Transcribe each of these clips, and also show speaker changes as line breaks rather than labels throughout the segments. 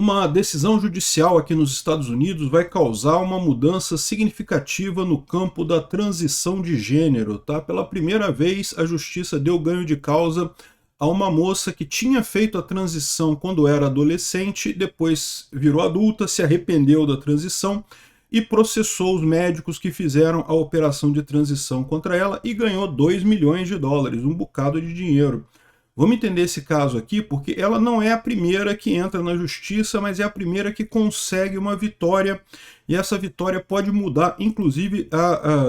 Uma decisão judicial aqui nos Estados Unidos vai causar uma mudança significativa no campo da transição de gênero, tá? Pela primeira vez, a justiça deu ganho de causa a uma moça que tinha feito a transição quando era adolescente, depois virou adulta, se arrependeu da transição e processou os médicos que fizeram a operação de transição contra ela e ganhou 2 milhões de dólares, um bocado de dinheiro. Vamos entender esse caso aqui, porque ela não é a primeira que entra na justiça, mas é a primeira que consegue uma vitória, e essa vitória pode mudar, inclusive,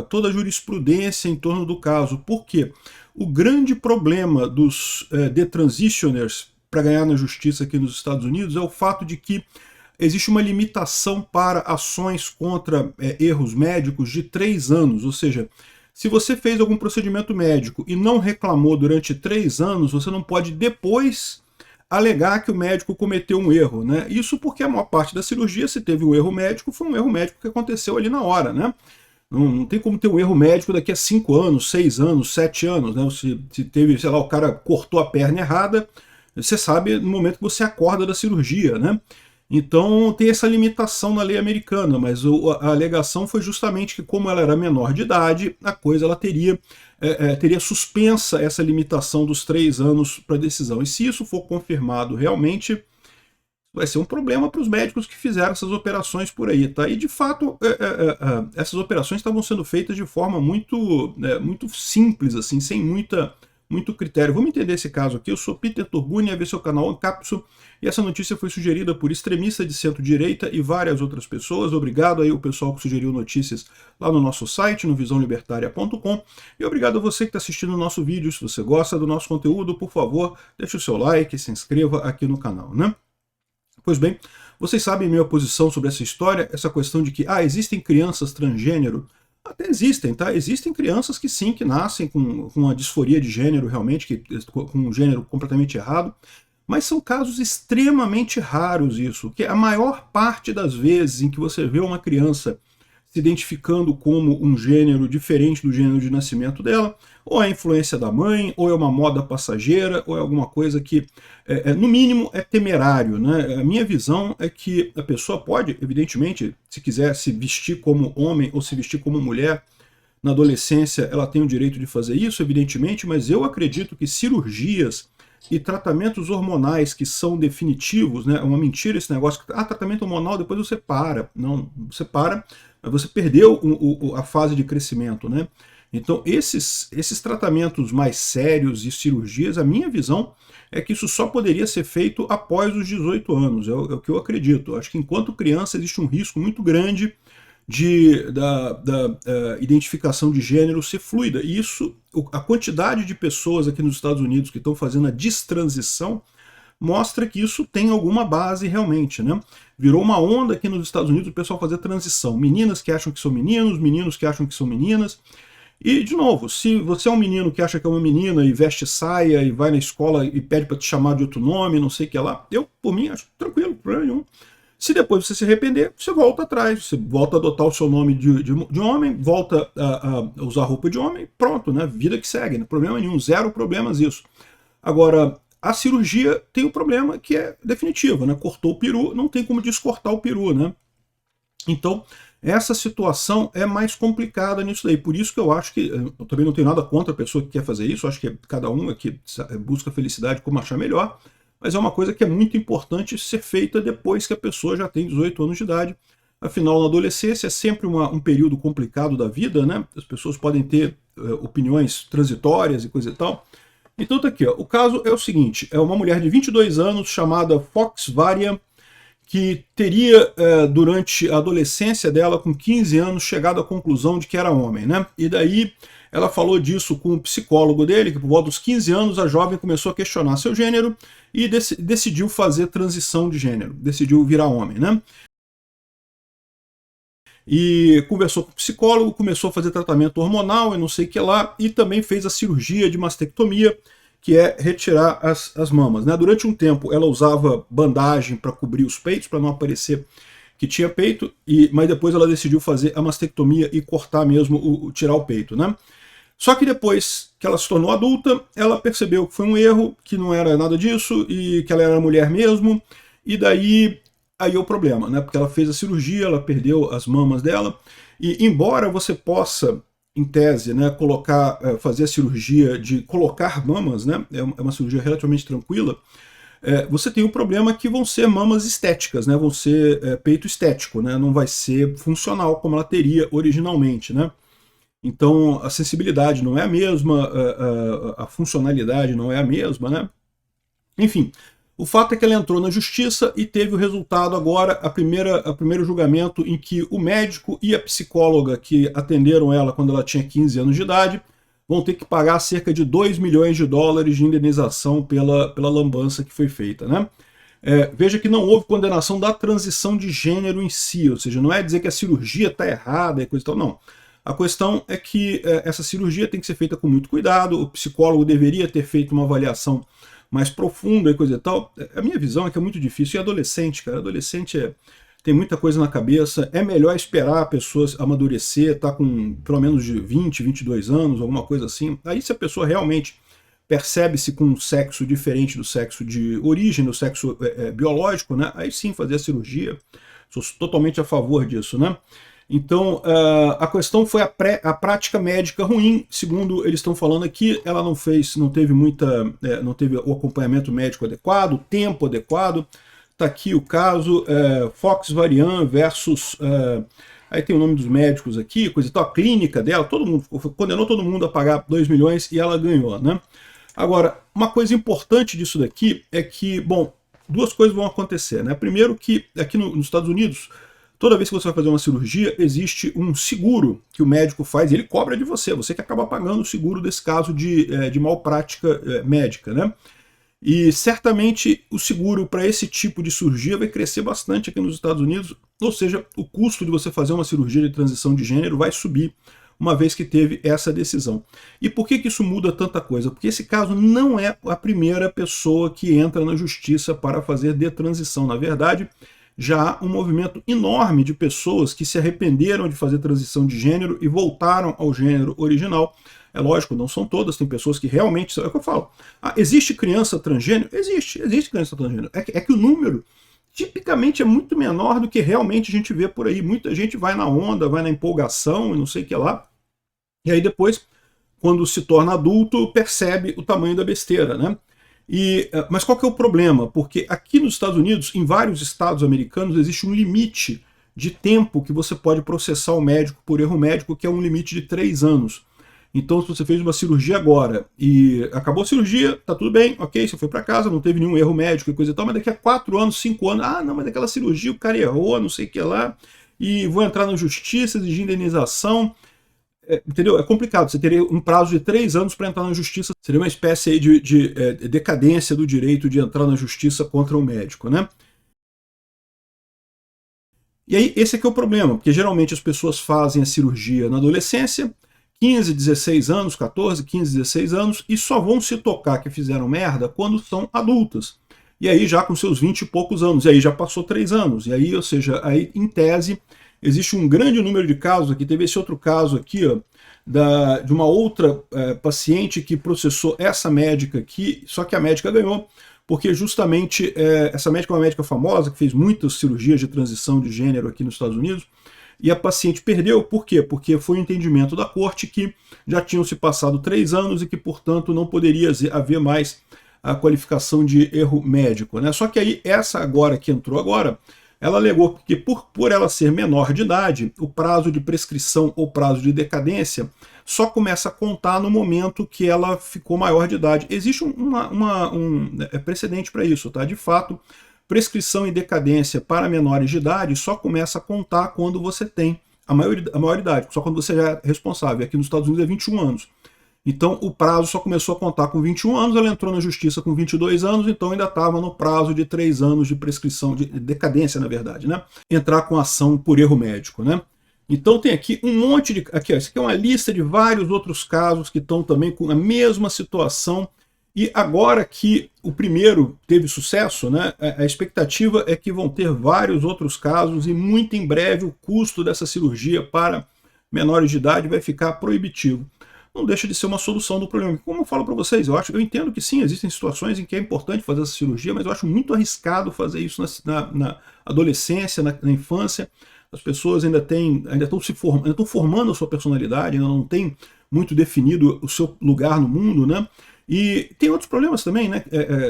toda a jurisprudência em torno do caso. Por quê? O grande problema dos detransitioners para ganhar na justiça aqui nos Estados Unidos é o fato de que existe uma limitação para ações contra erros médicos de 3 anos, ou seja, se você fez algum procedimento médico e não reclamou durante 3 anos, você não pode depois alegar que o médico cometeu um erro, né? Isso porque a maior parte da cirurgia, se teve um erro médico, foi um erro médico que aconteceu ali na hora, né? Não tem como ter um erro médico daqui a 5 anos, 6 anos, 7 anos, né? Se teve, sei lá, o cara cortou a perna errada, você sabe no momento que você acorda da cirurgia, né? Então tem essa limitação na lei americana, mas a alegação foi justamente que, como ela era menor de idade, a coisa ela teria suspensa essa limitação dos 3 anos para decisão. E se isso for confirmado realmente, vai ser um problema para os médicos que fizeram essas operações por aí, tá? E de fato, essas operações estavam sendo feitas de forma muito simples, assim, sem muito critério. Vamos entender esse caso aqui. Eu sou Peter Turguni, esse é o canal Ancapso, e essa notícia foi sugerida por extremistas de centro-direita e várias outras pessoas. Obrigado aí ao pessoal que sugeriu notícias lá no nosso site, no visãolibertaria.com, e obrigado a você que está assistindo o nosso vídeo. Se você gosta do nosso conteúdo, por favor, deixe o seu like e se inscreva aqui no canal, né? Pois bem, vocês sabem minha posição sobre essa história, essa questão de que existem crianças transgênero. Até existem, tá? Existem crianças que sim, que nascem com uma disforia de gênero realmente, com um gênero completamente errado, mas são casos extremamente raros isso, que a maior parte das vezes em que você vê uma criança se identificando como um gênero diferente do gênero de nascimento dela, ou é a influência da mãe, ou é uma moda passageira, ou é alguma coisa que, no mínimo, é temerário, né? A minha visão é que a pessoa pode, evidentemente, se quiser se vestir como homem ou se vestir como mulher, na adolescência ela tem o direito de fazer isso, evidentemente, mas eu acredito que cirurgias e tratamentos hormonais que são definitivos, né? É uma mentira esse negócio, tratamento hormonal, depois você para. Não, você para, mas você perdeu a fase de crescimento, né? Então, esses tratamentos mais sérios e cirurgias, a minha visão é que isso só poderia ser feito após os 18 anos, é o que eu acredito. Acho que enquanto criança existe um risco muito grande da identificação de gênero ser fluida. E isso, a quantidade de pessoas aqui nos Estados Unidos que estão fazendo a destransição mostra que isso tem alguma base realmente, né? Virou uma onda aqui nos Estados Unidos o pessoal fazer transição. Meninas que acham que são meninos, meninos que acham que são meninas. E, de novo, se você é um menino que acha que é uma menina e veste saia e vai na escola e pede para te chamar de outro nome, não sei o que lá, eu, por mim, acho tranquilo, problema nenhum. Se depois você se arrepender, você volta atrás, você volta a adotar o seu nome de homem, volta a usar roupa de homem, pronto, né? Vida que segue, não problema nenhum, zero problemas isso. Agora, a cirurgia tem um problema que é definitivo, né? Cortou o peru, não tem como descortar o peru, né? Então, essa situação é mais complicada nisso daí. Por isso que eu acho que, eu também não tenho nada contra a pessoa que quer fazer isso, eu acho que cada um é que busca a felicidade como achar melhor, mas é uma coisa que é muito importante ser feita depois que a pessoa já tem 18 anos de idade. Afinal, na adolescência é sempre um período complicado da vida, né? As pessoas podem ter opiniões transitórias e coisa e tal. Então tá aqui, ó. O caso é o seguinte, é uma mulher de 22 anos chamada Fox Varian, que teria, durante a adolescência dela, com 15 anos, chegado à conclusão de que era homem, né? E daí ela falou disso com o psicólogo dele, que por volta dos 15 anos a jovem começou a questionar seu gênero e decidiu fazer transição de gênero, decidiu virar homem, né? E conversou com o psicólogo, começou a fazer tratamento hormonal e não sei o que lá, e também fez a cirurgia de mastectomia, que é retirar as mamas, né? Durante um tempo ela usava bandagem para cobrir os peitos, para não aparecer que tinha peito, mas depois ela decidiu fazer a mastectomia e cortar mesmo, tirar o peito, né? Só que depois que ela se tornou adulta, ela percebeu que foi um erro, que não era nada disso, e que ela era mulher mesmo, e daí aí é o problema, né? Porque ela fez a cirurgia, ela perdeu as mamas dela, e embora você possa, em tese, né, fazer a cirurgia de colocar mamas, né? É uma cirurgia relativamente tranquila. Você tem o problema que vão ser mamas estéticas, né? Vão ser peito estético, né? Não vai ser funcional como ela teria originalmente, né? Então a sensibilidade não é a mesma, a funcionalidade não é a mesma, né? Enfim, o fato é que ela entrou na justiça e teve o resultado agora, o primeiro julgamento em que o médico e a psicóloga que atenderam ela quando ela tinha 15 anos de idade vão ter que pagar cerca de 2 milhões de dólares de indenização pela lambança que foi feita, né? Veja que não houve condenação da transição de gênero em si, ou seja, não é dizer que a cirurgia está errada e coisa e tal, não. A questão é que essa cirurgia tem que ser feita com muito cuidado, o psicólogo deveria ter feito uma avaliação mais profunda e coisa e tal. A minha visão é que é muito difícil. E adolescente, cara, tem muita coisa na cabeça, é melhor esperar a pessoa amadurecer, tá com pelo menos de 20, 22 anos, alguma coisa assim. Aí se a pessoa realmente percebe-se com um sexo diferente do sexo de origem, do sexo biológico, né? Aí sim fazer a cirurgia. Sou totalmente a favor disso, né? Então, a questão foi a prática médica ruim, segundo eles estão falando aqui, ela não teve não teve o acompanhamento médico adequado, o tempo adequado. Está aqui o caso, Fox Varian versus, aí tem o nome dos médicos aqui, coisa e tal, a clínica dela, todo mundo condenou todo mundo a pagar 2 milhões e ela ganhou, né? Agora, uma coisa importante disso daqui é que, bom, duas coisas vão acontecer, né? Primeiro que aqui nos Estados Unidos, toda vez que você vai fazer uma cirurgia, existe um seguro que o médico faz e ele cobra de você que acaba pagando o seguro desse caso de malprática médica, né? E certamente o seguro para esse tipo de cirurgia vai crescer bastante aqui nos Estados Unidos, ou seja, o custo de você fazer uma cirurgia de transição de gênero vai subir, uma vez que teve essa decisão. E por que isso muda tanta coisa? Porque esse caso não é a primeira pessoa que entra na justiça para fazer detransição. Na verdade, já há um movimento enorme de pessoas que se arrependeram de fazer transição de gênero e voltaram ao gênero original. É lógico, não são todas, tem pessoas que realmente... É o que eu falo. Existe criança transgênero? Existe criança transgênero. É que o número tipicamente é muito menor do que realmente a gente vê por aí. Muita gente vai na onda, vai na empolgação e não sei o que lá. E aí depois, quando se torna adulto, percebe o tamanho da besteira, né? Mas qual que é o problema? Porque aqui nos Estados Unidos, em vários estados americanos, existe um limite de tempo que você pode processar o médico por erro médico, que é um limite de 3 anos. Então, se você fez uma cirurgia agora e acabou a cirurgia, tá tudo bem, ok, você foi para casa, não teve nenhum erro médico e coisa e tal, mas daqui a 4 anos, 5 anos, não, mas daquela cirurgia o cara errou, não sei o que lá, e vou entrar na justiça, exigir indenização. Entendeu? É complicado, você teria um prazo de 3 anos para entrar na justiça, seria uma espécie aí de decadência do direito de entrar na justiça contra o médico, né? E aí, esse aqui é o problema, porque geralmente as pessoas fazem a cirurgia na adolescência, 15, 16 anos, 14, 15, 16 anos, e só vão se tocar que fizeram merda quando são adultas. E aí já com seus 20 e poucos anos, e aí já passou 3 anos, e aí, ou seja, aí em tese, existe um grande número de casos aqui, teve esse outro caso aqui, ó, de uma outra paciente que processou essa médica aqui, só que a médica ganhou, porque justamente essa médica é uma médica famosa, que fez muitas cirurgias de transição de gênero aqui nos Estados Unidos, e a paciente perdeu, por quê? Porque foi o entendimento da corte que já tinham se passado 3 anos e que, portanto, não poderia haver mais a qualificação de erro médico, né? Só que aí, essa agora que entrou agora, ela alegou que por ela ser menor de idade, o prazo de prescrição ou prazo de decadência só começa a contar no momento que ela ficou maior de idade. Existe um precedente para isso, tá? De fato, prescrição e decadência para menores de idade só começa a contar quando você tem a maioridade, só quando você já é responsável. Aqui nos Estados Unidos é 21 anos. Então o prazo só começou a contar com 21 anos, ela entrou na justiça com 22 anos, então ainda estava no prazo de 3 anos de prescrição, de decadência na verdade, né? Entrar com ação por erro médico, né? Então tem aqui um monte de... Aqui, ó, isso aqui é uma lista de vários outros casos que estão também com a mesma situação. E agora que o primeiro teve sucesso, né, a expectativa é que vão ter vários outros casos e muito em breve o custo dessa cirurgia para menores de idade vai ficar proibitivo. não deixa de ser uma solução do problema. Como eu falo para vocês, eu entendo que sim, existem situações em que é importante fazer essa cirurgia, mas eu acho muito arriscado fazer isso na adolescência, na infância. As pessoas ainda estão formando a sua personalidade, ainda não têm muito definido o seu lugar no mundo, né? E tem outros problemas também, né?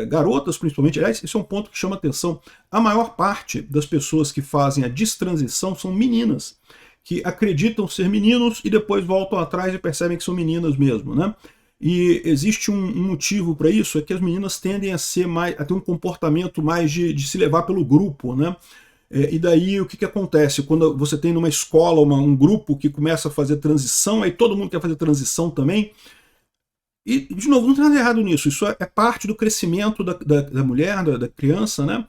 Garotas, principalmente. Aliás, esse é um ponto que chama atenção. A maior parte das pessoas que fazem a destransição são meninas, que acreditam ser meninos e depois voltam atrás e percebem que são meninas mesmo, né? E existe um motivo para isso, é que as meninas tendem a ter um comportamento mais de se levar pelo grupo, né? E daí o que acontece? Quando você tem numa escola um grupo que começa a fazer transição, aí todo mundo quer fazer transição também. E, de novo, não tem nada errado nisso, isso é parte do crescimento da mulher, da criança, né?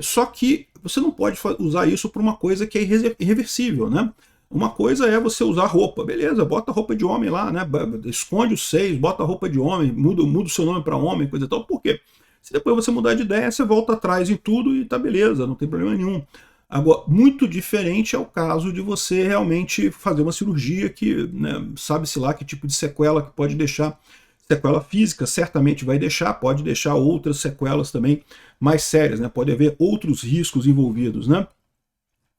Só que você não pode usar isso para uma coisa que é irreversível, né? Uma coisa é você usar roupa, beleza, bota roupa de homem lá, né? Esconde os seios, bota roupa de homem, muda o seu nome para homem, coisa e tal. Por quê? Se depois você mudar de ideia, você volta atrás em tudo e tá beleza, não tem problema nenhum. Agora, muito diferente é o caso de você realmente fazer uma cirurgia que, né, sabe-se lá que tipo de sequela que pode deixar. Sequela física certamente vai deixar, pode deixar outras sequelas também mais sérias, né? Pode haver outros riscos envolvidos, né?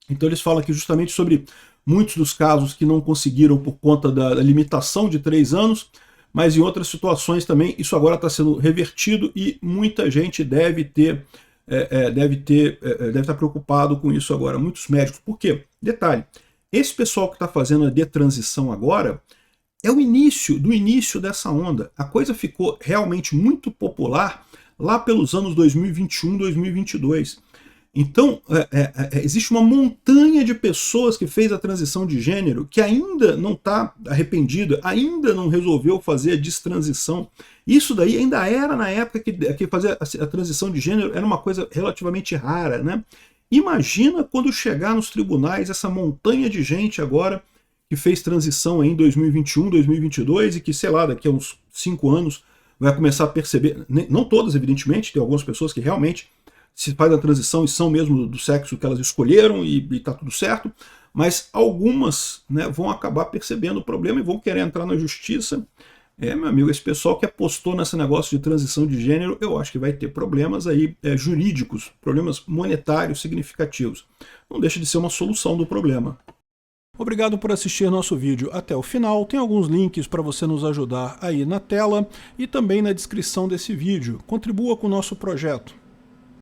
Então eles falam aqui justamente sobre muitos dos casos que não conseguiram por conta da limitação de 3 anos, mas em outras situações também isso agora está sendo revertido e muita gente deve estar preocupado com isso agora, muitos médicos. Por quê? Detalhe, esse pessoal que está fazendo a detransição agora é o início do início dessa onda. A coisa ficou realmente muito popular lá pelos anos 2021, 2022. Então, existe uma montanha de pessoas que fez a transição de gênero que ainda não está arrependida, ainda não resolveu fazer a destransição. Isso daí ainda era na época que fazer a transição de gênero era uma coisa relativamente rara, né? Imagina quando chegar nos tribunais essa montanha de gente agora que fez transição em 2021, 2022 e que, sei lá, daqui a uns 5 anos vai começar a perceber, não todas evidentemente, tem algumas pessoas que realmente se fazem a transição e são mesmo do sexo que elas escolheram e tá tudo certo, mas algumas, né, vão acabar percebendo o problema e vão querer entrar na justiça. Meu amigo, esse pessoal que apostou nesse negócio de transição de gênero, eu acho que vai ter problemas aí jurídicos, problemas monetários significativos. Não deixa de ser uma solução do problema. Obrigado por assistir nosso vídeo até o final. Tem alguns links para você nos ajudar aí na tela e também na descrição desse vídeo. Contribua com o nosso projeto.